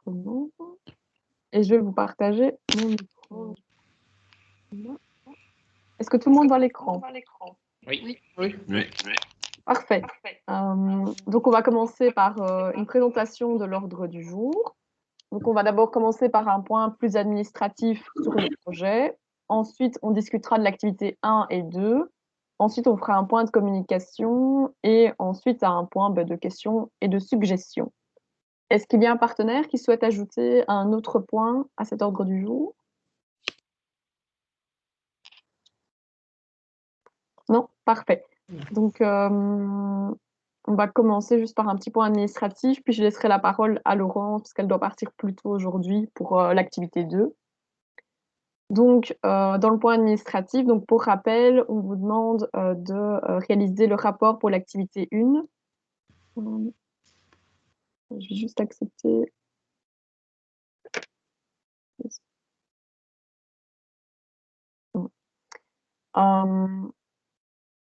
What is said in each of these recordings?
enregistrement et je vais vous partager mon micro. Est-ce que tout le monde voit l'écran? Oui. Parfait. Donc, on va commencer par une présentation de l'ordre du jour. Donc, on va d'abord commencer par un point plus administratif sur le projet. Ensuite, on discutera de l'activité 1 et 2. Ensuite, on fera un point de communication et ensuite un point de questions et de suggestions. Est-ce qu'il y a un partenaire qui souhaite ajouter un autre point à cet ordre du jour? Non? Parfait. Donc, on va commencer juste par un petit point administratif, puis je laisserai la parole à Laurence, parce qu'elle doit partir plus tôt aujourd'hui pour l'activité 2. Donc, dans le point administratif, donc pour rappel, on vous demande de réaliser le rapport pour l'activité 1. Je vais juste accepter.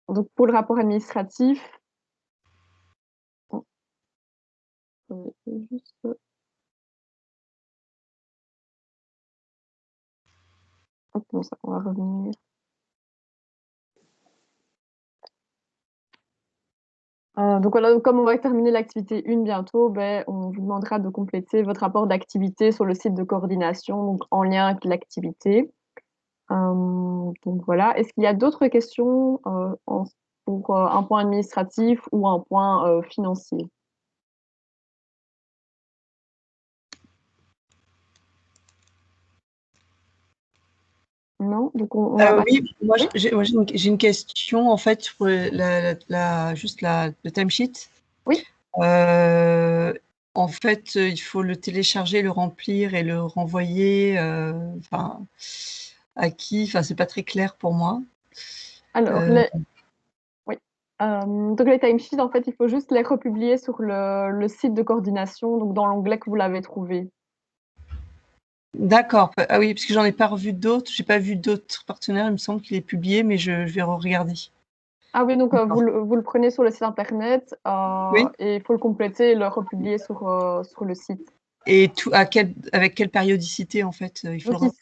Donc, pour le rapport administratif, juste... Hop, bon, ça, on va revenir. Donc voilà, donc comme on va terminer l'activité 1 bientôt, on vous demandera de compléter votre rapport d'activité sur le site de coordination, donc en lien avec l'activité. Donc voilà. Est-ce qu'il y a d'autres questions pour un point administratif ou un point financier? Non? Donc on va Oui, moi j'ai une question en fait sur juste le timesheet. Oui. En fait, il faut le télécharger, le remplir et le renvoyer. Enfin, à qui? Enfin, c'est pas très clair pour moi. Alors, oui. Donc les timesheets, en fait, il faut juste les republier sur le site de coordination, donc dans l'onglet que vous l'avez trouvé. D'accord. Ah oui, parce que j'en ai pas revu d'autres. J'ai pas vu d'autres partenaires. Il me semble qu'il est publié, mais je vais regarder. Ah oui, donc vous le prenez sur le site internet Oui. et il faut le compléter et le republier sur le site. Et avec quelle périodicité en fait il faut Donc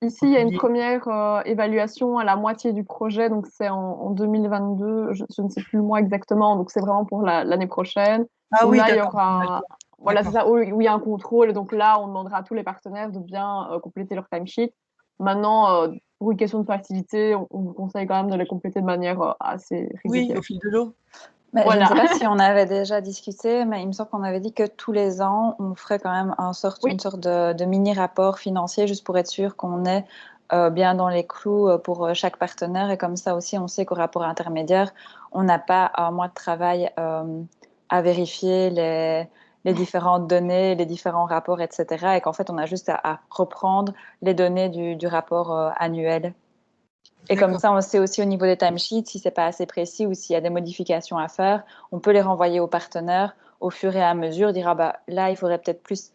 ici, il y a une première évaluation à la moitié du projet, donc c'est en 2022, je ne sais plus le mois exactement, donc c'est vraiment pour l'année prochaine. Ah Où oui, là, il y d'accord. aura, voilà, c'est ça, où il y a un contrôle, et donc là, on demandera à tous les partenaires de bien compléter leur timesheet. Maintenant, pour une question de facilité, on vous conseille quand même de les compléter de manière assez régulière. Oui, au fil de l'eau. Mais Voilà. je ne sais pas si on avait déjà discuté, mais il me semble qu'on avait dit que tous les ans, on ferait quand même une sorte de mini-rapport financier, juste pour être sûr qu'on est bien dans les clous pour chaque partenaire. Et comme ça aussi, on sait qu'au rapport intermédiaire, on n'a pas un mois de travail à vérifier les différentes données, les différents rapports, etc. Et qu'en fait, on a juste à reprendre les données du rapport annuel. Et comme ça, on sait aussi au niveau des timesheets, si c'est pas assez précis ou s'il y a des modifications à faire, on peut les renvoyer aux partenaires au fur et à mesure, dire là, il faudrait peut-être plus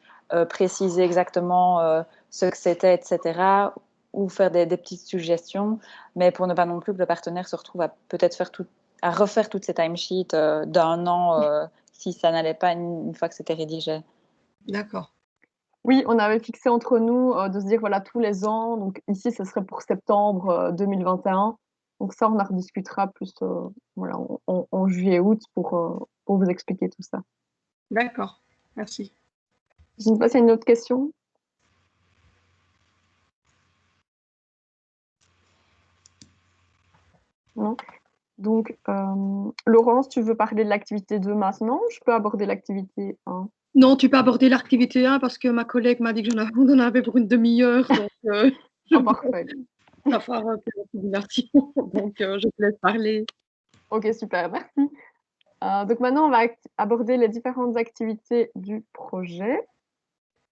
préciser exactement ce que c'était, etc. ou faire des petites suggestions, mais pour ne pas non plus que le partenaire se retrouve à peut-être à refaire toutes ces timesheets d'un an si ça n'allait pas une fois que c'était rédigé. D'accord. Oui, on avait fixé entre nous de se dire, voilà, tous les ans, donc ici, ce serait pour septembre 2021. Donc ça, on en rediscutera plus voilà, en juillet-août pour vous expliquer tout ça. D'accord, merci. Je ne sais pas s'il y a une autre question. Non. Donc, Laurence, tu veux parler de l'activité 2 maintenant? Je peux aborder l'activité 1. Non, tu peux aborder l'activité 1 parce que ma collègue m'a dit que on en avait pour une demi-heure. Donc, parfait. Ça fera un peu la simulation. Donc, je te laisse parler. Ok, super, merci. Donc maintenant, on va aborder les différentes activités du projet.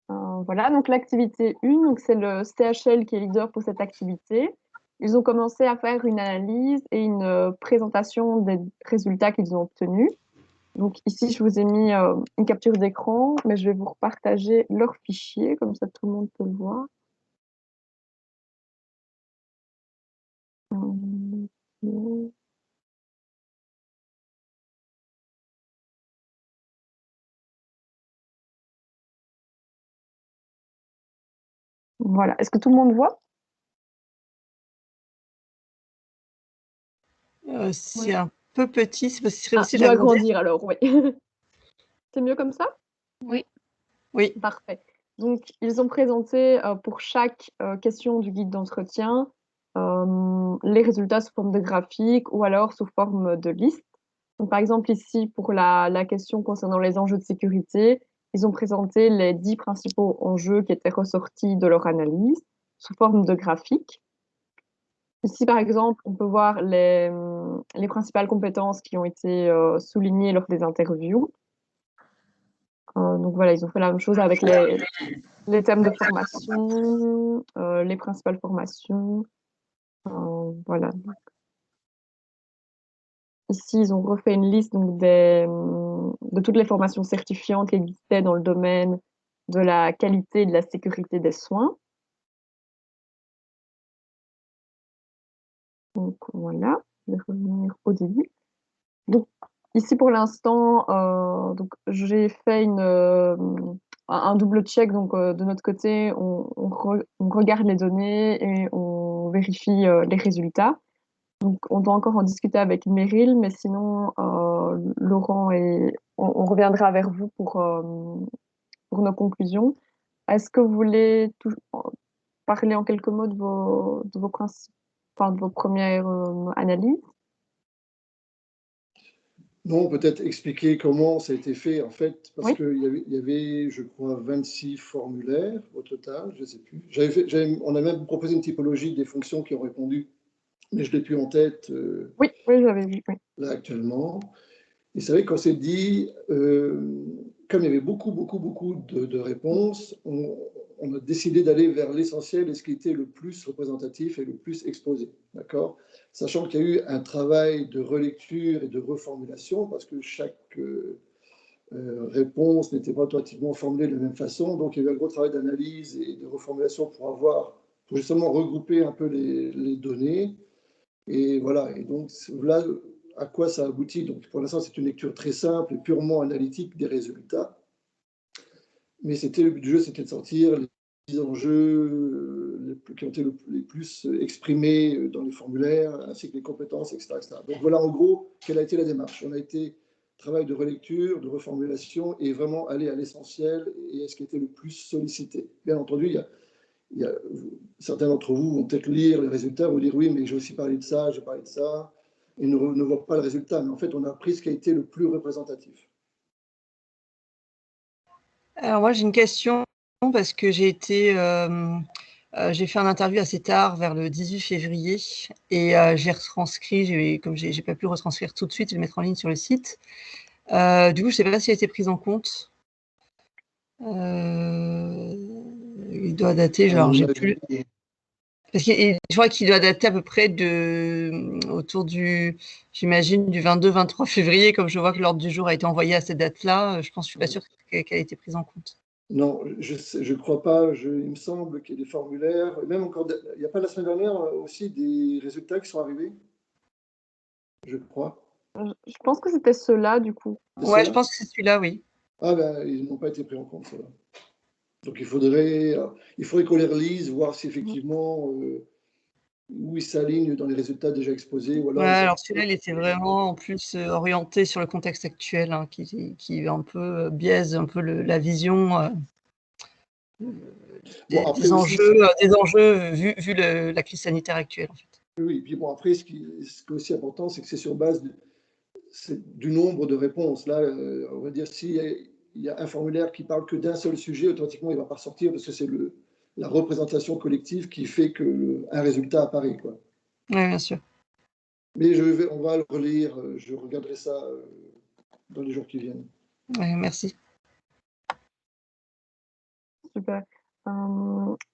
Voilà, donc l'activité 1, donc c'est le CHL qui est leader pour cette activité. Ils ont commencé à faire une analyse et une présentation des résultats qu'ils ont obtenus. Donc ici, je vous ai mis une capture d'écran, mais je vais vous repartager leur fichier, comme ça tout le monde peut le voir. Voilà. Est-ce que tout le monde voit? C'est Oui. un peu petit, c'est parce qu'il serait Ah, aussi je de vais l'agrandir. agrandir alors, oui. C'est mieux comme ça? Oui. Oui, Parfait. Donc, ils ont présenté pour chaque question du guide d'entretien les résultats sous forme de graphique ou alors sous forme de liste. Donc, par exemple, ici, pour la question concernant les enjeux de sécurité, ils ont présenté les 10 principaux enjeux qui étaient ressortis de leur analyse sous forme de graphique. Ici, par exemple, on peut voir les principales compétences qui ont été soulignées lors des interviews. Donc voilà, ils ont fait la même chose avec les thèmes de formation, les principales formations. Voilà. Ici, ils ont refait une liste donc, de toutes les formations certifiantes qui existaient dans le domaine de la qualité et de la sécurité des soins. Donc voilà, je vais revenir au début. Donc ici pour l'instant, donc j'ai fait un double check. Donc de notre côté, on regarde les données et on vérifie les résultats. Donc on doit encore en discuter avec Meryl, mais sinon Laurent et on reviendra vers vous pour nos conclusions. Est-ce que vous voulez parler en quelques mots de vos principes, enfin, de vos premières analyses? Non, peut-être expliquer comment ça a été fait, en fait, parce Oui. qu'il y avait, je crois, 26 formulaires au total, je ne sais plus. On a même proposé une typologie des fonctions qui ont répondu, mais je ne l'ai plus en tête Oui, oui, j'avais vu. Oui. là actuellement. Et c'est vrai qu'on s'est dit, comme il y avait beaucoup de réponses, on a décidé d'aller vers l'essentiel et ce qui était le plus représentatif et le plus exposé. D'accord ? Sachant qu'il y a eu un travail de relecture et de reformulation, parce que chaque réponse n'était pas automatiquement formulée de la même façon. Donc il y a eu un gros travail d'analyse et de reformulation pour justement regrouper un peu les données. Et voilà, et donc là, à quoi ça aboutit? Donc pour l'instant, c'est une lecture très simple et purement analytique des résultats. Mais le but du jeu, c'était de sortir les enjeux qui ont été les plus exprimés dans les formulaires, ainsi que les compétences, etc., etc. Donc voilà en gros quelle a été la démarche. On a été travail de relecture, de reformulation et vraiment aller à l'essentiel et à ce qui était le plus sollicité. Bien entendu, certains d'entre vous vont peut-être lire les résultats, vont dire oui, mais j'ai aussi parlé de ça, j'ai parlé de ça, et ne voient pas le résultat. Mais en fait, on a pris ce qui a été le plus représentatif. alors moi j'ai une question parce que j'ai fait un interview assez tard, vers le 18 février, et j'ai retranscrit, comme j'ai pas pu retranscrire tout de suite, je vais le mettre en ligne sur le site. Du coup, je ne sais pas si elle a été prise en compte. Il doit dater, genre, j'ai plus. Parce que je crois qu'il doit dater à peu près autour j'imagine, du 22-23 février, comme je vois que l'ordre du jour a été envoyé à cette date-là. Je suis pas sûre qu'elle a été prise en compte. Non, je crois pas. Il me semble qu'il y a des formulaires. Même encore, il n'y a pas la semaine dernière aussi des résultats qui sont arrivés, je crois. Je pense que c'était ceux-là, du coup. Ouais, je pense que c'est celui-là, oui. Ah ben, ils n'ont pas été pris en compte, ceux-là. Donc il faudrait qu'on les relise, voir si effectivement où ils s'alignent dans les résultats déjà exposés. Ou alors Ouais, alors celui-là, il était vraiment en plus orienté sur le contexte actuel, hein, qui un peu biaise un peu la vision des enjeux vu la crise sanitaire actuelle, en fait. Oui, puis bon, après, ce qui est aussi important, c'est que c'est sur base du nombre de réponses. Là, on va dire, s'il y a un formulaire qui parle que d'un seul sujet, automatiquement, il ne va pas ressortir parce que c'est la représentation collective qui fait qu'un résultat apparaît, quoi. Oui, bien sûr. Mais on va le relire, je regarderai ça dans les jours qui viennent. Ouais, merci. Super.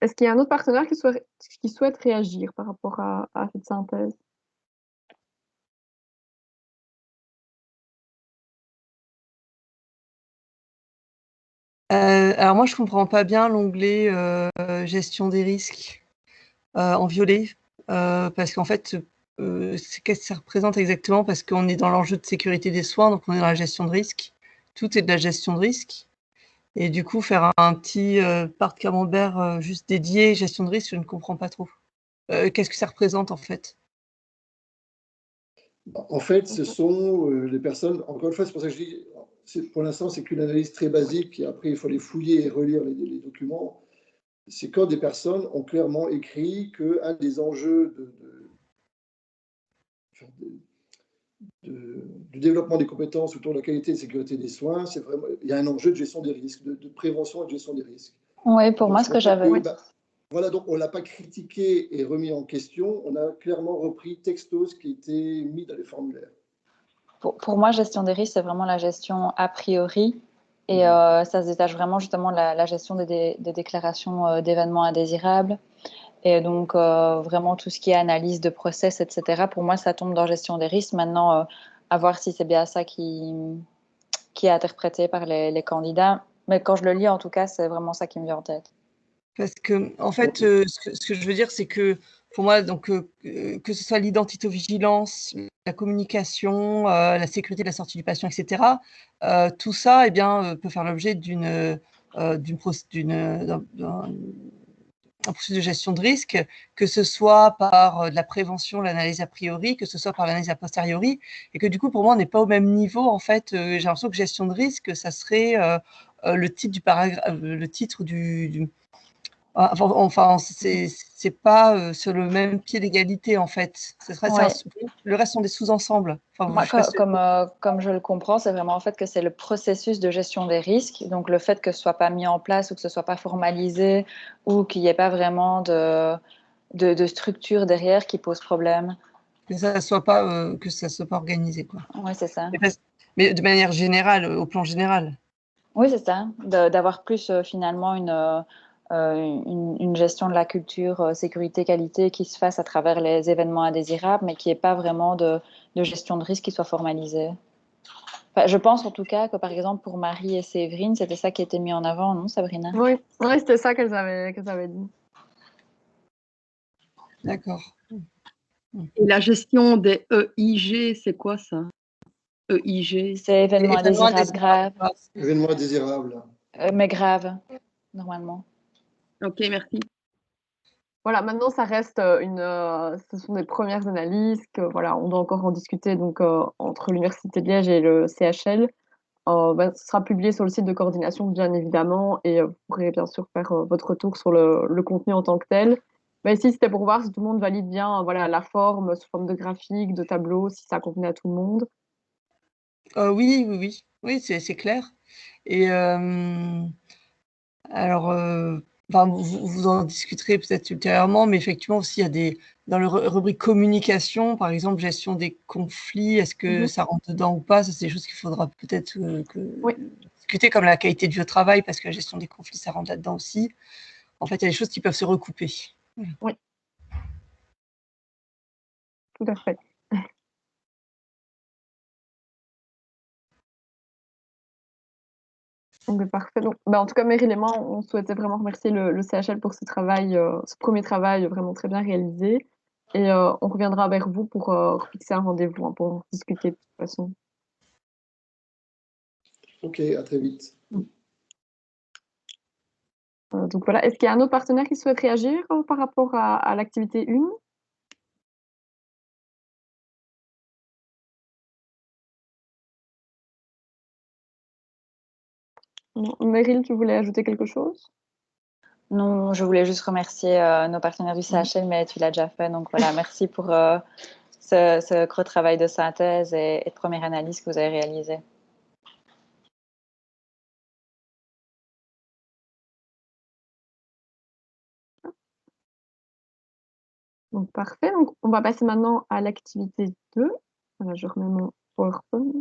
Est-ce qu'il y a un autre partenaire qui souhaite réagir par rapport à cette synthèse? Alors moi, je ne comprends pas bien l'onglet gestion des risques en violet, parce qu'en fait, qu'est-ce que ça représente exactement? Parce qu'on est dans l'enjeu de sécurité des soins, donc on est dans la gestion de risque. Tout est de la gestion de risque. Et du coup, faire un petit part de camembert juste dédié gestion de risque, je ne comprends pas trop. Qu'est-ce que ça représente en fait? En fait, ce sont les personnes, encore une fois, c'est pour ça que je dis, pour l'instant, c'est qu'une analyse très basique, puis après, il faut les fouiller et relire les documents. C'est quand des personnes ont clairement écrit qu'un des enjeux du développement des compétences autour de la qualité et de sécurité des soins, c'est vraiment, il y a un enjeu de gestion des risques, de prévention et de gestion des risques. Oui, pour moi, ce que j'avais. Voilà, donc on ne l'a pas critiqué et remis en question, on a clairement repris texto ce qui était mis dans les formulaires. Pour moi, gestion des risques, c'est vraiment la gestion a priori. Et ça se détache vraiment justement de la gestion des déclarations d'événements indésirables. Et donc, vraiment tout ce qui est analyse de process, etc. Pour moi, ça tombe dans gestion des risques. Maintenant, à voir si c'est bien ça qui est interprété par les candidats. Mais quand je le lis, en tout cas, c'est vraiment ça qui me vient en tête. Parce que, en fait, ce que je veux dire, c'est que pour moi, donc, que ce soit l'identito-vigilance, la communication, la sécurité de la sortie du patient, etc., tout ça, eh bien, peut faire l'objet d'un processus de gestion de risque, que ce soit par de la prévention, l'analyse a priori, que ce soit par l'analyse a posteriori, et que du coup, pour moi, on n'est pas au même niveau. En fait, j'ai l'impression que gestion de risque, ça serait le titre du paragraphe, le titre du enfin, c'est pas sur le même pied d'égalité, en fait. Ouais. Le reste sont des sous-ensembles. Enfin, Moi, comme je le comprends, c'est vraiment en fait que c'est le processus de gestion des risques. Donc, le fait que ce soit pas mis en place ou que ce soit pas formalisé ou qu'il n'y ait pas vraiment de structure derrière qui pose problème. que ça soit pas organisé, quoi. Oui, c'est ça. Mais de manière générale, au plan général. Oui, c'est ça. D'avoir plus finalement une gestion de la culture sécurité qualité qui se fasse à travers les événements indésirables, mais qui n'ait pas vraiment de gestion de risque qui soit formalisée. Enfin, je pense en tout cas que par exemple pour Marie et Séverine, c'était ça qui était mis en avant, non, Sabrina? Oui, c'était ça qu'elles avaient dit. D'accord. Et la gestion des EIG, c'est quoi ça? EIG? C'est événements indésirables graves. Événements indésirables. Mais graves, normalement. Ok, merci. Voilà, maintenant ça reste ce sont des premières analyses que voilà, on doit encore en discuter donc entre l'Université de Liège et le CHL. Ce sera publié sur le site de coordination bien évidemment et vous pourrez bien sûr faire votre retour sur le contenu en tant que tel. Mais ici c'était pour voir si tout le monde valide bien voilà la forme sous forme de graphique, de tableau, si ça convenait à tout le monde. Oui, c'est clair. Et alors, enfin, vous en discuterez peut-être ultérieurement, mais effectivement aussi, il y a dans le rubrique communication, par exemple, gestion des conflits, est-ce que ça rentre dedans ou pas? Ça, c'est des choses qu'il faudra peut-être discuter, comme la qualité de vie au travail, parce que la gestion des conflits, ça rentre là-dedans aussi. En fait, il y a des choses qui peuvent se recouper. Oui, tout à fait. Donc, parfait. Donc, en tout cas, Meryl et moi, on souhaitait vraiment remercier le CHL pour ce travail, ce premier travail vraiment très bien réalisé. Et on reviendra vers vous pour fixer un rendez-vous hein, pour en discuter de toute façon. Ok, à très vite. Donc voilà, est-ce qu'il y a un autre partenaire qui souhaite réagir par rapport à l'activité 1? Meryl, tu voulais ajouter quelque chose? Non, je voulais juste remercier nos partenaires du CHL, mais tu l'as déjà fait. Donc voilà, merci pour ce gros travail de synthèse et de première analyse que vous avez réalisé. Donc parfait, donc on va passer maintenant à l'activité 2. Voilà, je remets mon PowerPoint.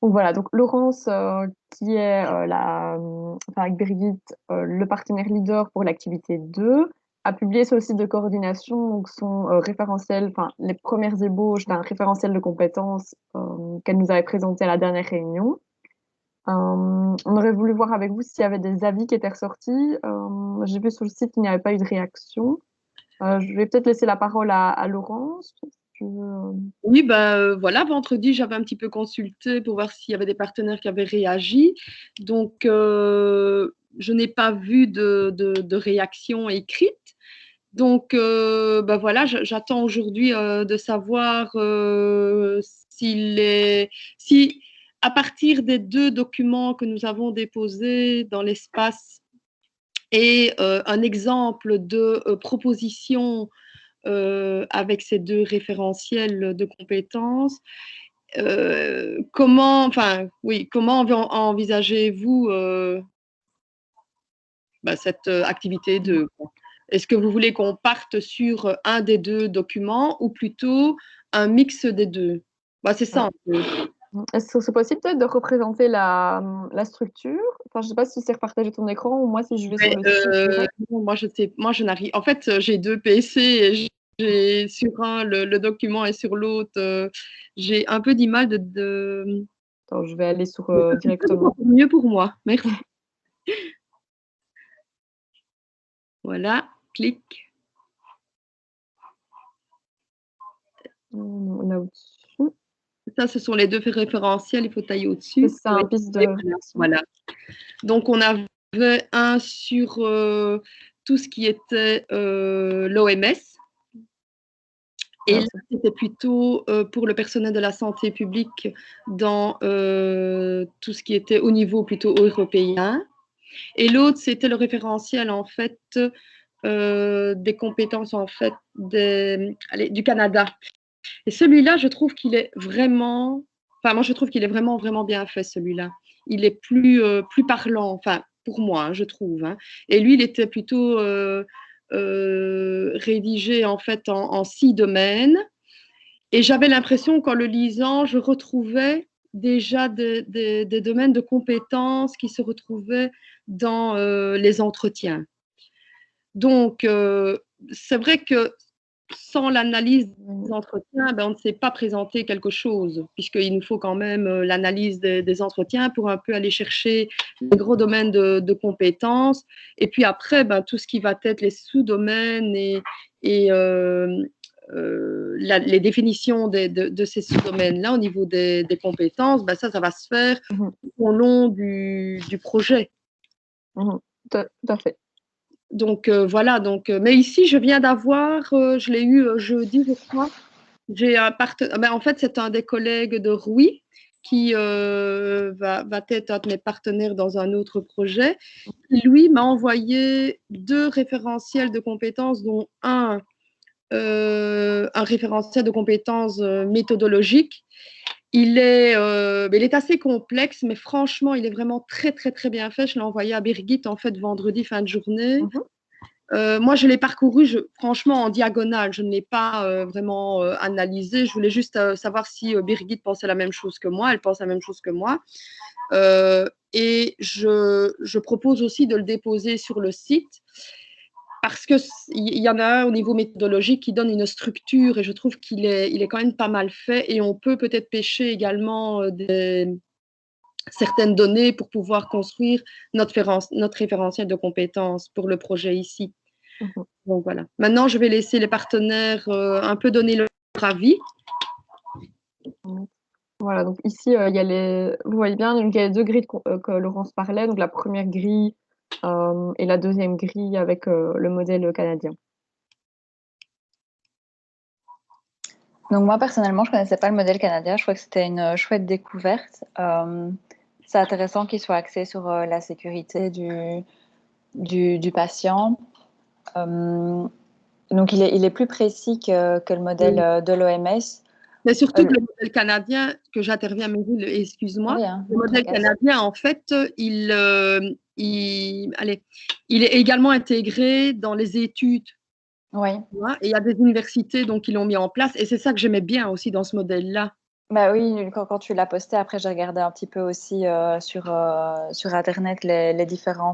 Donc voilà, donc Laurence, qui est avec Brigitte, le partenaire leader pour l'activité 2, a publié sur le site de coordination donc son référentiel, enfin les premières ébauches d'un référentiel de compétences qu'elle nous avait présenté à la dernière réunion. On aurait voulu voir avec vous s'il y avait des avis qui étaient ressortis. J'ai vu sur le site qu'il n'y avait pas eu de réaction. Je vais peut-être laisser la parole à Laurence. tu veux... Oui, ben voilà, vendredi, j'avais un petit peu consulté pour voir s'il y avait des partenaires qui avaient réagi. Donc, je n'ai pas vu de réaction écrite. Donc, ben voilà, j'attends aujourd'hui de savoir si, à partir des 2 documents que nous avons déposés dans l'espace et un exemple de proposition avec ces 2 référentiels de compétences, comment envisagez-vous cette activité de... Est-ce que vous voulez qu'on parte sur un des 2 documents ou plutôt un mix des 2? C'est ça un peu. Est-ce que c'est possible peut-être de représenter la structure? Enfin, je ne sais pas si c'est repartager ton écran ou moi si je vais sur le site. Moi, je n'arrive. En fait, j'ai 2 PC et j'ai sur un le document et sur l'autre, j'ai un peu du mal de... Attends, je vais aller sur directement. Mieux pour moi, merci. Voilà, clic. Là au-dessus. Ça, ce sont les 2 référentiels, il faut tailler au-dessus. C'est ça, piste de... Voilà. Donc, on avait un sur tout ce qui était l'OMS. Et là, c'était plutôt pour le personnel de la santé publique dans tout ce qui était au niveau plutôt européen. Et l'autre, c'était le référentiel, en fait, des compétences, en fait, du Canada. Et celui-là, je trouve qu'il est vraiment... Enfin, moi, je trouve qu'il est vraiment, vraiment bien fait, celui-là. Il est plus parlant, enfin, pour moi, hein, je trouve. Hein. Et lui, il était plutôt rédigé, en fait, en 6 domaines. Et j'avais l'impression qu'en le lisant, je retrouvais déjà des domaines de compétences qui se retrouvaient dans les entretiens. Donc, c'est vrai que sans l'analyse des entretiens, on ne sait pas présenter quelque chose, puisqu'il nous faut quand même l'analyse des entretiens pour un peu aller chercher les gros domaines de compétences. Et puis après, tout ce qui va être les sous-domaines et les définitions de ces sous-domaines-là au niveau des compétences, ça va se faire au long du projet. Tout à fait. Donc voilà, mais ici je viens d'avoir, je l'ai eu jeudi je crois, j'ai un partenaire, en fait c'est un des collègues de Rouy qui va être un de mes partenaires dans un autre projet. Lui m'a envoyé 2 référentiels de compétences, dont un référentiel de compétences méthodologiques. Il est assez complexe, mais franchement, il est vraiment très, très, très bien fait. Je l'ai envoyé à Birgit, en fait, vendredi, fin de journée. Moi, je l'ai parcouru, franchement, en diagonale. Je ne l'ai pas vraiment analysé. Je voulais juste savoir si Birgit pensait la même chose que moi. Elle pense la même chose que moi. Et je propose aussi de le déposer sur le site parce qu'il y en a un au niveau méthodologique qui donne une structure et je trouve qu'il est quand même pas mal fait et on peut peut-être pêcher également certaines données pour pouvoir construire notre référentiel de compétences pour le projet ici. Donc voilà. Maintenant, je vais laisser les partenaires un peu donner leur avis. Voilà, donc ici, il y a vous voyez bien, il y a les 2 grilles que Laurence parlait, donc la première grille et la deuxième grille avec le modèle canadien. Donc moi, personnellement, je ne connaissais pas le modèle canadien. Je crois que c'était une chouette découverte. C'est intéressant qu'il soit axé sur la sécurité du patient. Donc, il est plus précis que le modèle de l'OMS. Mais surtout que le modèle canadien, que j'interviens, Meryl, excuse-moi, oui, hein, le modèle canadien, en fait, il est également intégré dans les études. Oui. Et il y a des universités donc, qui l'ont mis en place. Et c'est ça que j'aimais bien aussi dans ce modèle-là. Bah oui, quand tu l'as posté, après j'ai regardé un petit peu aussi sur Internet les différents,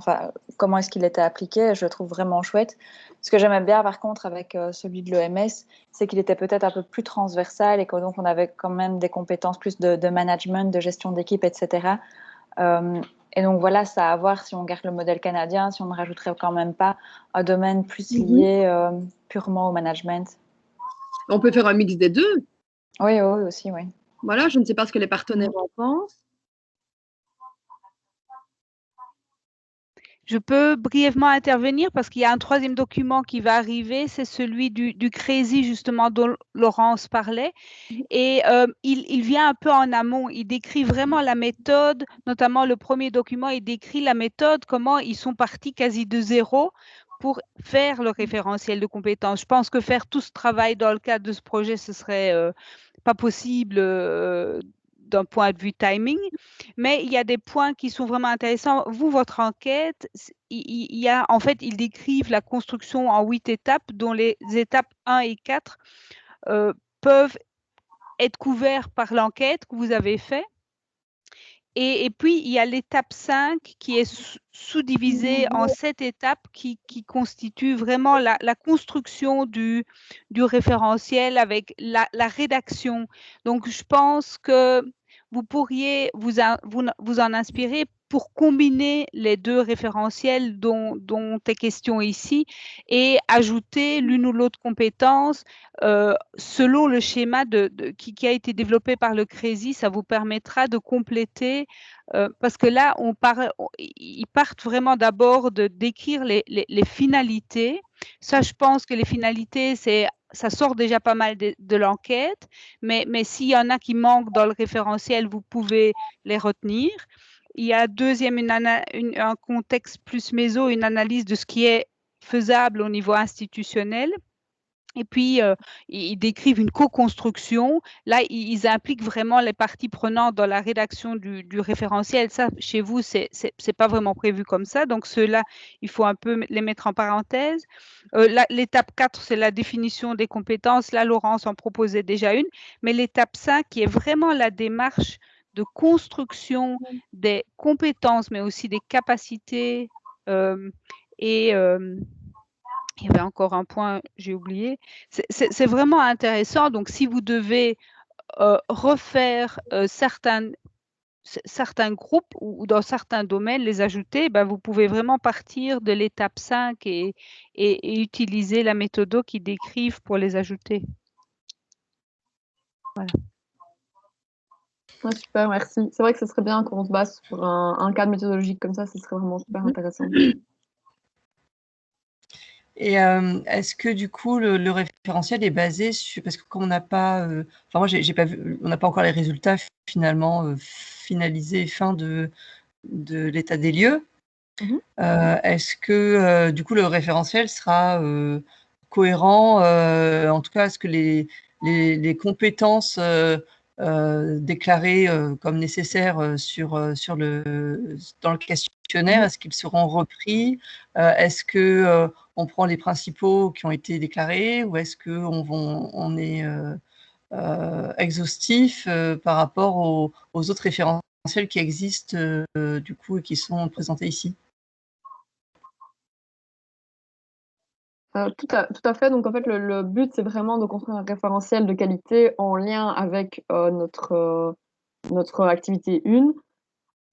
comment est-ce qu'il était appliqué. Je le trouve vraiment chouette. Ce que j'aimais bien par contre avec celui de l'OMS, c'est qu'il était peut-être un peu plus transversal et que donc on avait quand même des compétences plus de management, de gestion d'équipe, etc. Et donc voilà, c'est à voir si on garde le modèle canadien, si on ne rajouterait quand même pas un domaine plus lié purement au management. On peut faire un mix des deux. Oui, aussi, oui. Voilà, je ne sais pas ce que les partenaires en pensent. Je peux brièvement intervenir parce qu'il y a un troisième document qui va arriver, c'est celui du CRESI justement dont Laurence parlait. Et il vient un peu en amont, il décrit vraiment la méthode, notamment le premier document, il décrit la méthode, comment ils sont partis quasi de zéro pour faire le référentiel de compétences. Je pense que faire tout ce travail dans le cadre de ce projet, ce serait pas possible d'un point de vue timing, mais il y a des points qui sont vraiment intéressants. Vous, votre enquête, en fait, ils décrivent la construction en 8 étapes, dont les étapes 1 et 4 peuvent être couvertes par l'enquête que vous avez faite. Et puis, il y a l'étape 5 qui est sous-divisée en 7 étapes qui constituent vraiment la construction du référentiel avec la rédaction. Donc, je pense que vous pourriez vous en inspirer pour combiner les deux référentiels dont est question ici et ajouter l'une ou l'autre compétence selon le schéma qui a été développé par le CRESI. Ça vous permettra de compléter parce que là, ils partent vraiment d'abord de décrire les finalités. Ça, je pense que les finalités, ça sort déjà pas mal de l'enquête, mais s'il y en a qui manquent dans le référentiel, vous pouvez les retenir. Il y a deuxième, un contexte plus méso, une analyse de ce qui est faisable au niveau institutionnel. Et puis, ils décrivent une co-construction. Là, ils impliquent vraiment les parties prenantes dans la rédaction du référentiel. Ça, chez vous, c'est pas vraiment prévu comme ça. Donc, ceux-là, il faut un peu les mettre en parenthèse. L'étape 4, c'est la définition des compétences. Là, Laurence en proposait déjà une. Mais l'étape 5, qui est vraiment la démarche de construction des compétences, mais aussi des capacités il y avait encore un point, j'ai oublié. C'est vraiment intéressant. Donc, si vous devez refaire certains groupes ou dans certains domaines, les ajouter, ben, vous pouvez vraiment partir de l'étape 5 et utiliser la méthode qui décrivent pour les ajouter. Voilà. Ouais, super, merci. C'est vrai que ce serait bien qu'on se base sur un cadre méthodologique comme ça, ce serait vraiment super intéressant. Et est-ce que du coup le référentiel est basé sur, parce que comme on n'a pas, enfin moi j'ai pas vu, on n'a pas encore les résultats finalement finalisés fin de l'état des lieux. Est-ce que du coup le référentiel sera cohérent, en tout cas est-ce que les compétences déclarées comme nécessaires dans le questionnaire, est-ce qu'ils seront repris? Est-ce que on prend les principaux qui ont été déclarés ou est-ce qu'on est exhaustif par rapport aux autres référentiels qui existent du coup et qui sont présentés ici? Tout à fait. Donc, en fait, le but, c'est vraiment de construire un référentiel de qualité en lien avec notre activité 1.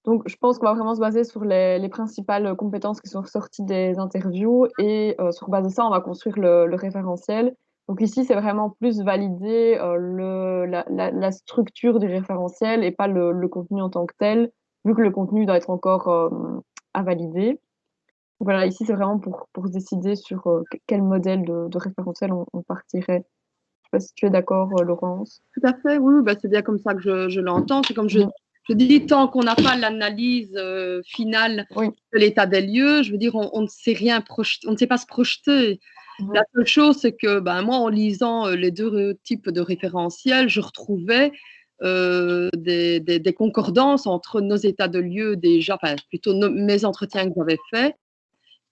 Donc, je pense qu'on va vraiment se baser sur les principales compétences qui sont ressorties des interviews et sur base de ça, on va construire le référentiel. Donc ici, c'est vraiment plus valider la structure du référentiel et pas le contenu en tant que tel, vu que le contenu doit être encore à valider. Donc voilà, ici, c'est vraiment pour se décider sur quel modèle de référentiel on partirait. Je sais pas si tu es d'accord, Laurence. Tout à fait, oui, bah, c'est bien comme ça que je l'entends. C'est comme je dis, tant qu'on n'a pas l'analyse finale de l'état des lieux, je veux dire, on ne sait rien projeter, on ne sait pas se projeter. La seule chose, c'est que moi, en lisant les deux types de référentiels, je retrouvais des concordances entre nos états de lieux déjà, enfin plutôt mes entretiens que j'avais faits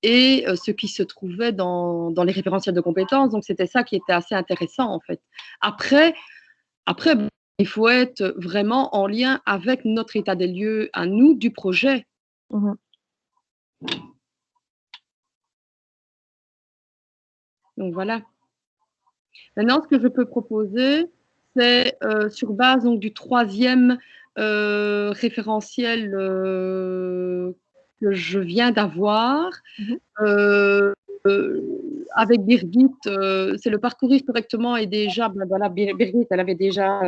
et ce qui se trouvait dans les référentiels de compétences. Donc, c'était ça qui était assez intéressant, en fait. Après, il faut être vraiment en lien avec notre état des lieux à nous du projet. Donc, voilà. Maintenant, ce que je peux proposer, c'est sur base donc, du troisième référentiel que je viens d'avoir, avec Birgit, c'est le parcourir correctement et déjà, ben voilà, Birgit, elle avait déjà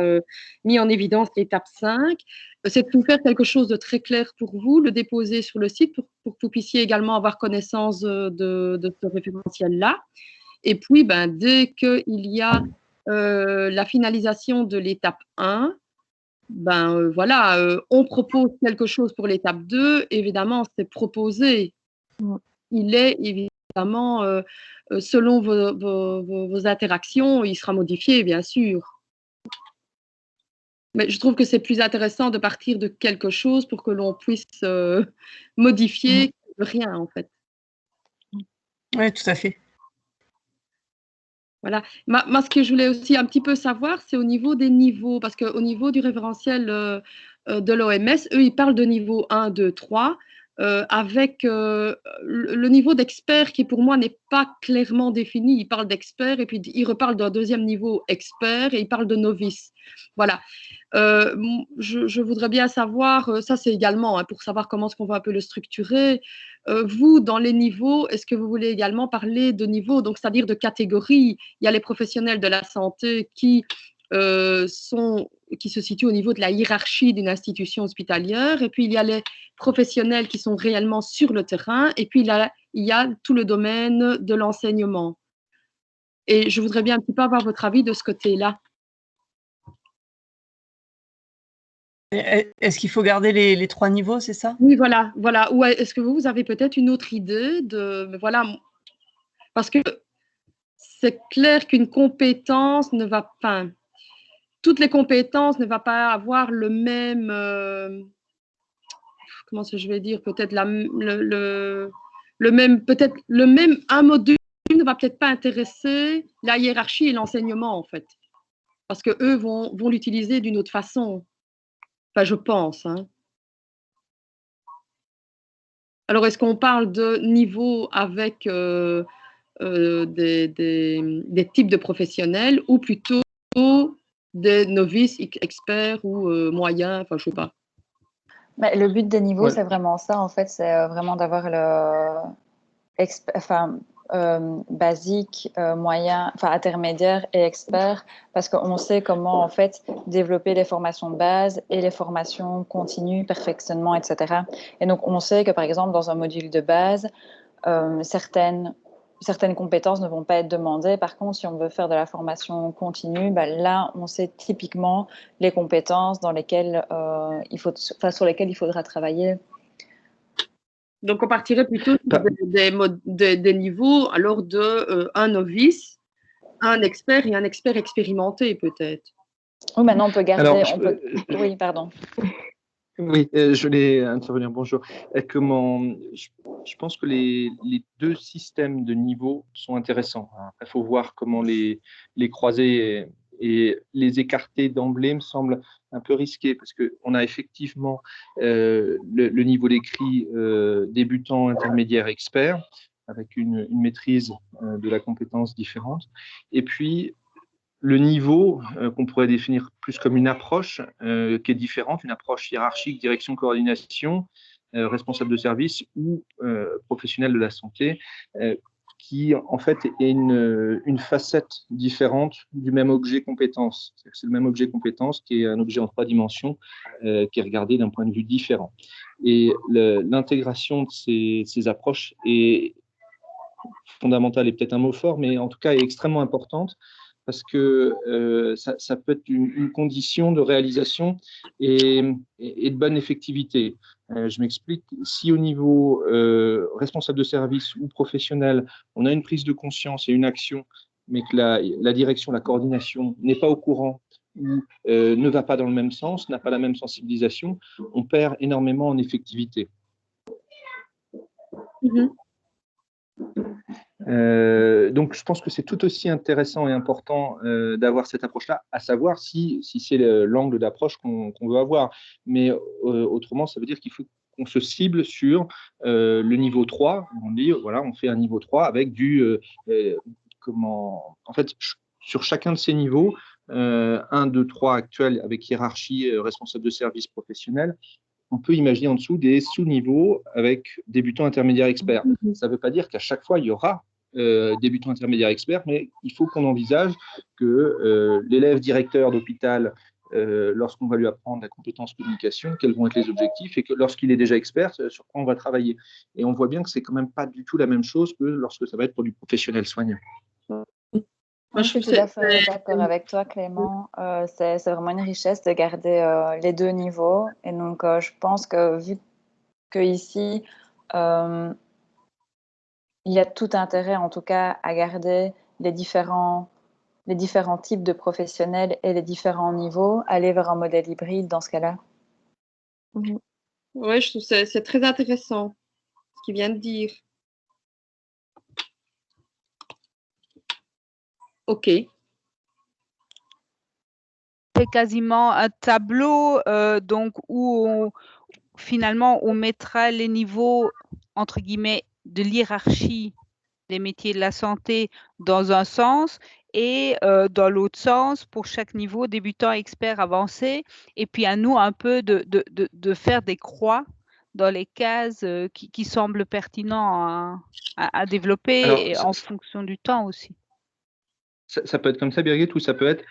mis en évidence l'étape 5. C'est de tout faire quelque chose de très clair pour vous, le déposer sur le site pour que vous puissiez également avoir connaissance de ce référentiel-là. Et puis, ben, dès qu'il y a la finalisation de l'étape 1, ben voilà, on propose quelque chose pour l'étape 2. Évidemment, c'est proposé. Il est évidemment, selon vos interactions, il sera modifié, bien sûr. Mais je trouve que c'est plus intéressant de partir de quelque chose pour que l'on puisse modifier rien, en fait. Oui, tout à fait. Voilà. Moi, ce que je voulais aussi un petit peu savoir, c'est au niveau des niveaux, parce qu'au niveau du référentiel de l'OMS, eux, ils parlent de niveau 1, 2, 3, avec le niveau d'expert qui, pour moi, n'est pas clairement défini. Ils parlent d'expert et puis ils reparlent d'un deuxième niveau expert et ils parlent de novice. Voilà. Je voudrais bien savoir, ça c'est également pour savoir comment est-ce qu'on va un peu le structurer. Vous, dans les niveaux, est-ce que vous voulez également parler de niveaux, donc c'est-à-dire de catégories? Il y a les professionnels de la santé qui se situent au niveau de la hiérarchie d'une institution hospitalière, et puis il y a les professionnels qui sont réellement sur le terrain, et puis il y a tout le domaine de l'enseignement. Et je voudrais bien un petit peu avoir votre avis de ce côté-là. Est-ce qu'il faut garder les 3 niveaux, c'est ça? Oui, voilà. Ou est-ce que vous avez peut-être une autre idée voilà, parce que c'est clair qu'une compétence ne va pas, toutes les compétences ne vont pas avoir le même, comment je vais dire, peut-être le même, un module ne va peut-être pas intéresser la hiérarchie et l'enseignement, en fait, parce que eux vont l'utiliser d'une autre façon. Enfin, je pense, hein. Alors, est-ce qu'on parle de niveau avec des types de professionnels ou plutôt des novices, experts ou moyens, enfin, je sais pas. Mais le but des niveaux, Ouais. c'est vraiment ça, en fait, c'est vraiment d'avoir le basique, moyen, enfin intermédiaire et expert, parce qu'on sait comment en fait développer les formations de base et les formations continues, perfectionnement, etc. Et donc on sait que par exemple dans un module de base, certaines compétences ne vont pas être demandées. Par contre, si on veut faire de la formation continue, là, on sait typiquement les compétences dans lesquelles, sur lesquelles il faudra travailler. Donc, on partirait plutôt sur des niveaux, alors un novice, un expert et un expert expérimenté, peut-être. Oui, maintenant, on peut garder… Alors, Oui, pardon. Oui, je voulais intervenir. Bonjour. Je pense que les 2 systèmes de niveau sont intéressants. Il faut voir comment les croiser et les écarter d'emblée me semble un peu risqué parce qu'on a effectivement le niveau d'écrit débutant, intermédiaire, expert, avec une maîtrise de la compétence différente. Et puis, le niveau qu'on pourrait définir plus comme une approche qui est différente, une approche hiérarchique, direction, coordination, responsable de service ou professionnel de la santé, qui en fait est une facette différente du même objet compétence. C'est le même objet compétence qui est un objet en 3 dimensions qui est regardé d'un point de vue différent. Et l'intégration de ces approches est fondamentale, est peut-être un mot fort, mais en tout cas est extrêmement importante parce que ça peut être une condition de réalisation et de bonne effectivité. Je m'explique, si au niveau responsable de service ou professionnel, on a une prise de conscience et une action, mais que la direction, la coordination n'est pas au courant ou ne va pas dans le même sens, n'a pas la même sensibilisation, on perd énormément en effectivité. Donc, je pense que c'est tout aussi intéressant et important d'avoir cette approche-là, à savoir si c'est l'angle d'approche qu'on veut avoir. Mais autrement, ça veut dire qu'il faut qu'on se cible sur le niveau 3. On dit, voilà, on fait un niveau 3 avec en fait, sur chacun de ces niveaux, 1, 2, 3 actuels avec hiérarchie, responsable de service professionnel, on peut imaginer en dessous des sous-niveaux avec débutant, intermédiaire, expert. Ça ne veut pas dire qu'à chaque fois, il y aura débutant, intermédiaire, expert, mais il faut qu'on envisage que l'élève directeur d'hôpital, lorsqu'on va lui apprendre la compétence communication, quels vont être les objectifs, et que lorsqu'il est déjà expert, sur quoi on va travailler. Et on voit bien que c'est quand même pas du tout la même chose que lorsque ça va être pour du professionnel soignant. Moi, je suis tout à fait d'accord avec toi, Clément. C'est vraiment une richesse de garder les deux niveaux. Et donc, je pense que vu qu'ici, il y a tout intérêt, en tout cas, à garder les différents types de professionnels et les différents niveaux, aller vers un modèle hybride dans ce cas-là. Oui, je trouve que c'est très intéressant ce qu'il vient de dire. OK. C'est quasiment un tableau donc où finalement on mettra les niveaux entre guillemets de l'hiérarchie des métiers de la santé dans un sens et dans l'autre sens pour chaque niveau, débutant, expert, avancé, et puis à nous un peu de faire des croix dans les cases qui semblent pertinents à développer. Alors, et en fonction du temps aussi. Ça peut être comme ça, Birgit, ou ça peut être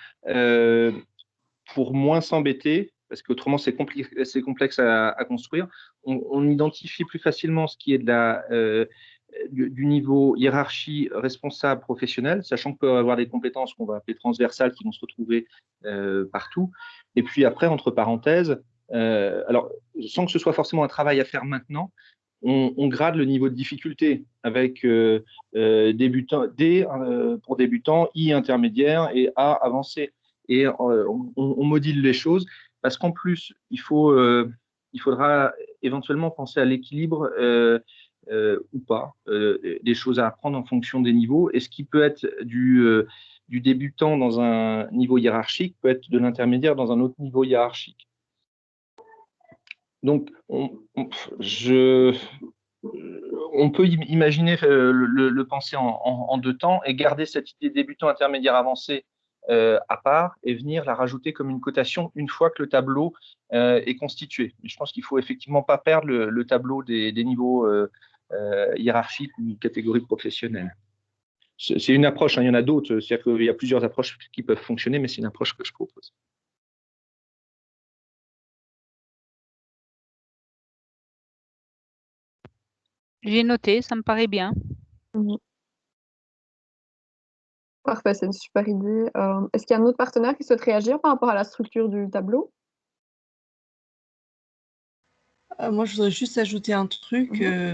pour moins s'embêter, parce qu'autrement c'est complexe à construire, on identifie plus facilement ce qui est du niveau hiérarchie responsable professionnel, sachant qu'on peut avoir des compétences qu'on va appeler transversales qui vont se retrouver partout. Et puis après, entre parenthèses, alors sans que ce soit forcément un travail à faire maintenant, on grade le niveau de difficulté avec débutant, D pour débutants, I intermédiaire et A avancé. Et on module les choses parce qu'en plus, il faudra éventuellement penser à l'équilibre ou pas, des choses à apprendre en fonction des niveaux. Et ce qui peut être du débutant dans un niveau hiérarchique peut être de l'intermédiaire dans un autre niveau hiérarchique. Donc, on peut imaginer le penser en deux temps et garder cette idée débutant, intermédiaire, avancé à part et venir la rajouter comme une cotation une fois que le tableau est constitué. Mais je pense qu'il ne faut effectivement pas perdre le tableau des niveaux hiérarchiques ou catégories professionnelles. C'est une approche, hein, il y en a d'autres, c'est-à-dire qu'il y a plusieurs approches qui peuvent fonctionner, mais c'est une approche que je propose. J'ai noté, ça me paraît bien. Parfait, c'est une super idée. Est-ce qu'il y a un autre partenaire qui souhaite réagir par rapport à la structure du tableau? Moi, je voudrais juste ajouter un truc de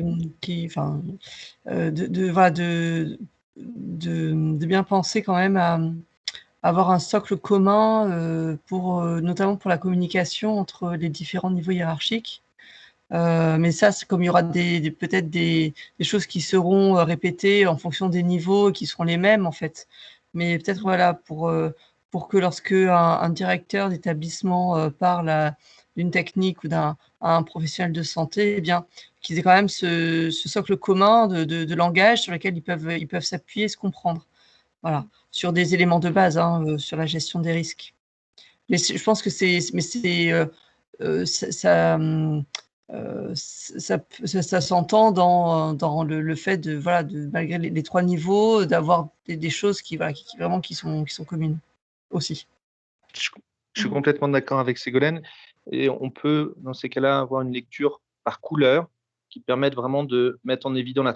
bien penser quand même à avoir un socle commun notamment pour la communication entre les différents niveaux hiérarchiques. Mais ça, c'est comme il y aura peut-être des choses qui seront répétées en fonction des niveaux et qui seront les mêmes en fait. Mais peut-être voilà pour que lorsque un directeur d'établissement parle d'une technique ou à un professionnel de santé, eh bien qu'ils aient quand même ce socle commun de langage sur lequel ils peuvent s'appuyer et se comprendre. Voilà, sur des éléments de base, sur la gestion des risques. Mais je pense que ça s'entend dans le fait de malgré les trois niveaux, d'avoir des choses qui sont communes aussi. Je suis complètement d'accord avec Ségolène. Et on peut, dans ces cas-là, avoir une lecture par couleur qui permette vraiment de mettre en évidence la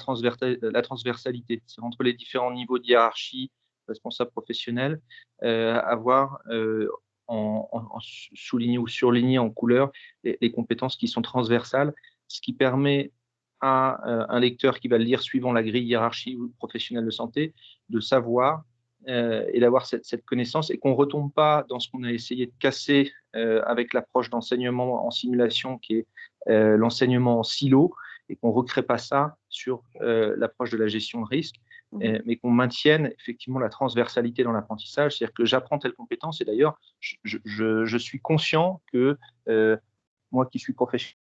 transversalité. C'est entre les différents niveaux de hiérarchie, responsable professionnel, avoir en souligné ou surligné en couleur les compétences qui sont transversales, ce qui permet à un lecteur qui va le lire suivant la grille hiérarchie ou professionnelle de santé de savoir et d'avoir cette connaissance et qu'on ne retombe pas dans ce qu'on a essayé de casser avec l'approche d'enseignement en simulation qui est l'enseignement en silo et qu'on ne recrée pas ça sur l'approche de la gestion de risque, mais qu'on maintienne effectivement la transversalité dans l'apprentissage, c'est-à-dire que j'apprends telle compétence et d'ailleurs je suis conscient que moi qui suis professionnel,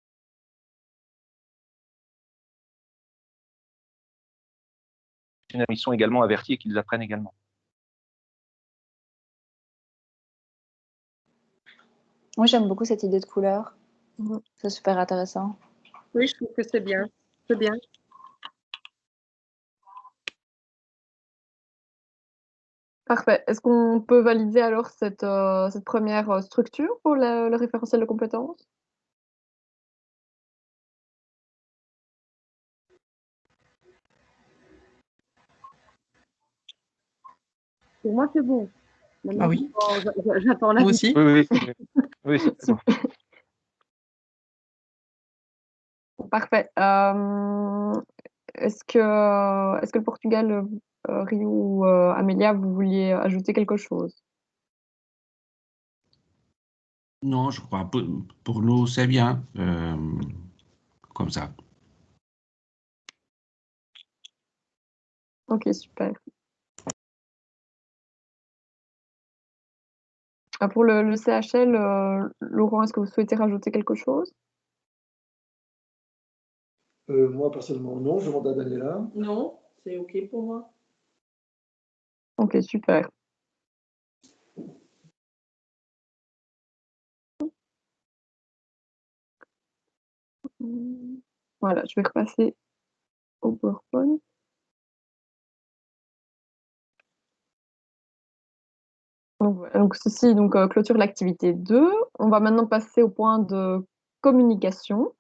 ils sont également avertis et qu'ils apprennent également. Moi, j'aime beaucoup cette idée de couleur. C'est super intéressant. Oui, je trouve que c'est bien. C'est bien. Parfait. Est-ce qu'on peut valider alors cette première structure pour le référentiel de compétences? Pour moi, c'est bon. Maintenant, Ah oui. j'attends la Moi aussi. Oui, oui, c'est bon. Parfait. Est-ce que le Portugal, Rio ou Amélia, vous vouliez ajouter quelque chose? Non, je crois, pour nous, c'est bien, comme ça. Ok, super. Pour le CHL, Laurent, est-ce que vous souhaitez rajouter quelque chose? Moi, personnellement, non. Je demande à Daniela. Non, c'est OK pour moi. Ok, super. Voilà, je vais repasser au PowerPoint. Donc, voilà, donc ceci clôture l'activité 2. On va maintenant passer au point de communication.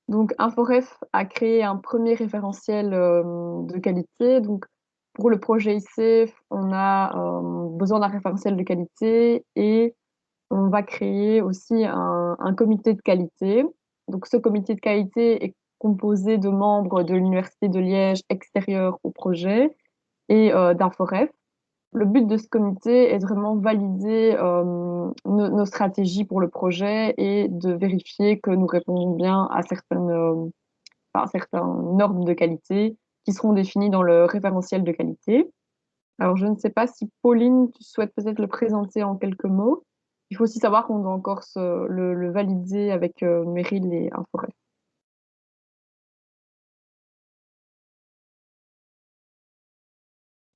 Donc, InfoRef a créé un premier référentiel de qualité. Donc, pour le projet ICEF, on a besoin d'un référentiel de qualité et on va créer aussi un comité de qualité. Donc, ce comité de qualité est composé de membres de l'Université de Liège extérieurs au projet et d'InfoRef. Le but de ce comité est de vraiment valider nos stratégies pour le projet et de vérifier que nous répondons bien à certaines normes de qualité qui seront définies dans le référentiel de qualité. Alors, je ne sais pas si Pauline, tu souhaites peut-être le présenter en quelques mots. Il faut aussi savoir qu'on doit encore le valider avec Meryl et Inforef.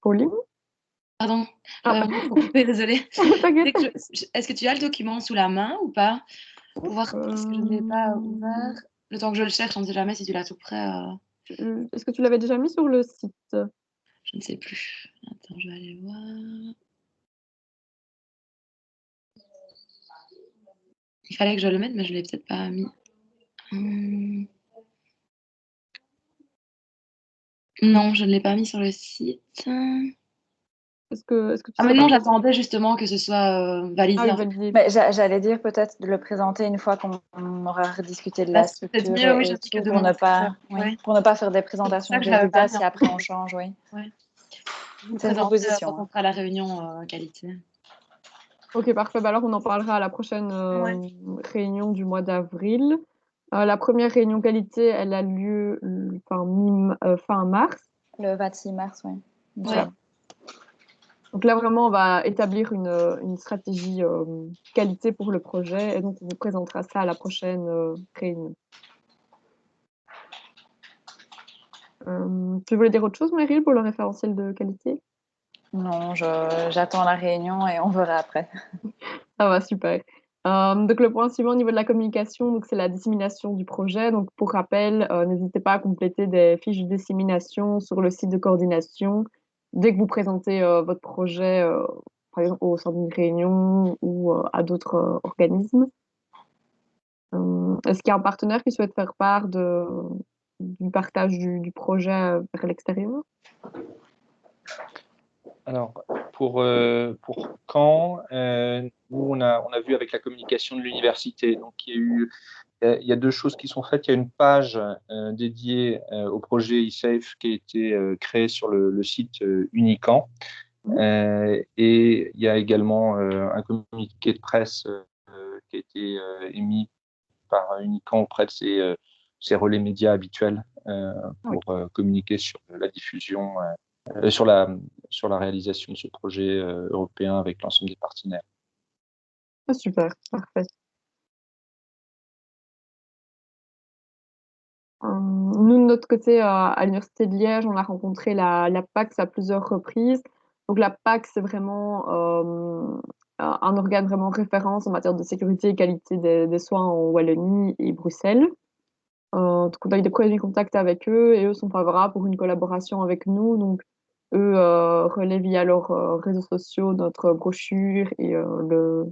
Pauline? Pardon, Ah, faut couper, désolée. t'inquiète. Est-ce que tu as le document sous la main ou pas? Pour voir, parce que je ne l'ai pas ouvert. Le temps que je le cherche, on ne sait jamais si tu l'as tout prêt. Est-ce que tu l'avais déjà mis sur le site? Je ne sais plus. Attends, je vais aller voir. Il fallait que je le mette, mais je ne l'ai peut-être pas mis. Non, je ne l'ai pas mis sur le site. Est-ce que tu Ah, mais sais non, pas j'attendais justement que ce soit validé. Ah oui, en fait. validé. Mais j'allais dire peut-être de le présenter une fois qu'on aura rediscuté de la C'est peut-être structure mieux, oui, et j'avoue que tout, de pour mon ne pas, côté, ouais. pour ne pas faire des présentations C'est de ça que j'avais pas résultats mis si en après fait. on change, oui. Ouais. Vous C'est une présentez proposition. quand on fera la réunion qualité. Ok, parfait. Bah alors, on en parlera à la prochaine réunion du mois d'avril. La première réunion qualité, elle a lieu fin mars. Le 26 mars, oui. Ouais. Donc là, vraiment, on va établir une stratégie qualité pour le projet et donc on vous présentera ça à la prochaine réunion. Tu voulais dire autre chose, Meryl, pour le référentiel de qualité? Non, j'attends la réunion et on verra après. Ça va, super. Donc le point suivant au niveau de la communication, donc c'est la dissémination du projet. Donc pour rappel, n'hésitez pas à compléter des fiches de dissémination sur le site de coordination dès que vous présentez votre projet, par exemple au sein d'une réunion ou à d'autres organismes. Est-ce qu'il y a un partenaire qui souhaite faire part du partage du projet vers l'extérieur? Alors, pour Caen, nous, on a vu avec la communication de l'université. Donc, il y a deux choses qui sont faites. Il y a une page dédiée au projet eSafe qui a été créée sur le site Unican. Et il y a également un communiqué de presse qui a été émis par Unican auprès de ses relais médias habituels pour communiquer sur la diffusion, sur la réalisation de ce projet européen avec l'ensemble des partenaires. Ah, super, parfait. Nous, de notre côté, à l'Université de Liège, on a rencontré la PACS à plusieurs reprises. Donc, la PACS, c'est vraiment un organe vraiment référence en matière de sécurité et qualité des soins en Wallonie et Bruxelles. Donc, on a eu des premiers contacts avec eux et eux sont favorables pour une collaboration avec nous. Donc, eux relaient via leurs réseaux sociaux notre brochure et le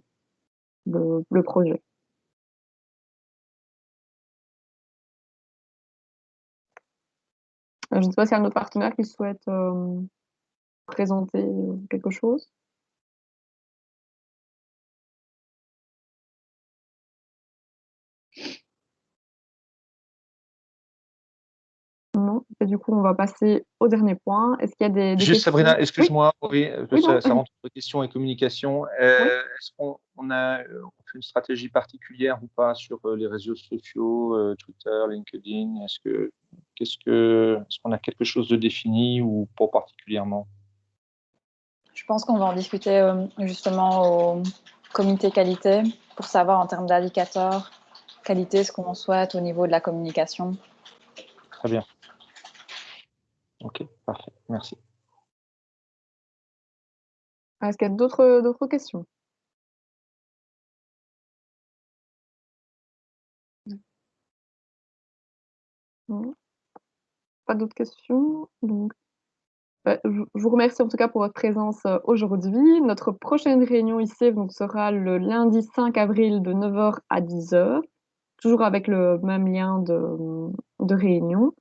projet. Je ne sais pas s'il y a un autre partenaire qui souhaite présenter quelque chose. Non. Et du coup, on va passer au dernier point. Est-ce qu'il y a des Juste questions? Sabrina, excuse-moi, oui, Oui, non, ça rentre entre questions et communication. Est-ce qu'on on fait une stratégie particulière ou pas sur les réseaux sociaux, Twitter, LinkedIn? Est-ce qu'on a quelque chose de défini ou pas particulièrement? Je pense qu'on va en discuter justement au comité qualité pour savoir en termes d'indicateurs qualité ce qu'on souhaite au niveau de la communication. Très bien. Ok, parfait, merci. Est-ce qu'il y a d'autres questions? Non. Pas d'autres questions? Donc, je vous remercie en tout cas pour votre présence aujourd'hui. Notre prochaine réunion ici donc, sera le lundi 5 avril de 9h à 10h, toujours avec le même lien de réunion.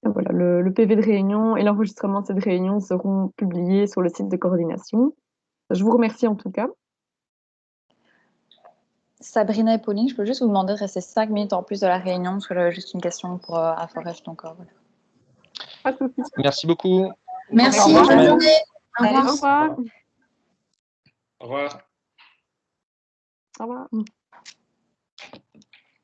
Et voilà, le PV de réunion et l'enregistrement de cette réunion seront publiés sur le site de coordination. Je vous remercie en tout cas. Sabrina et Pauline, je peux juste vous demander de rester 5 minutes en plus de la réunion parce que j'avais juste une question pour Aforest encore. Voilà. Pas de soucis. Merci beaucoup. Merci, bonne journée. Au revoir. Au revoir. Au revoir. Au revoir.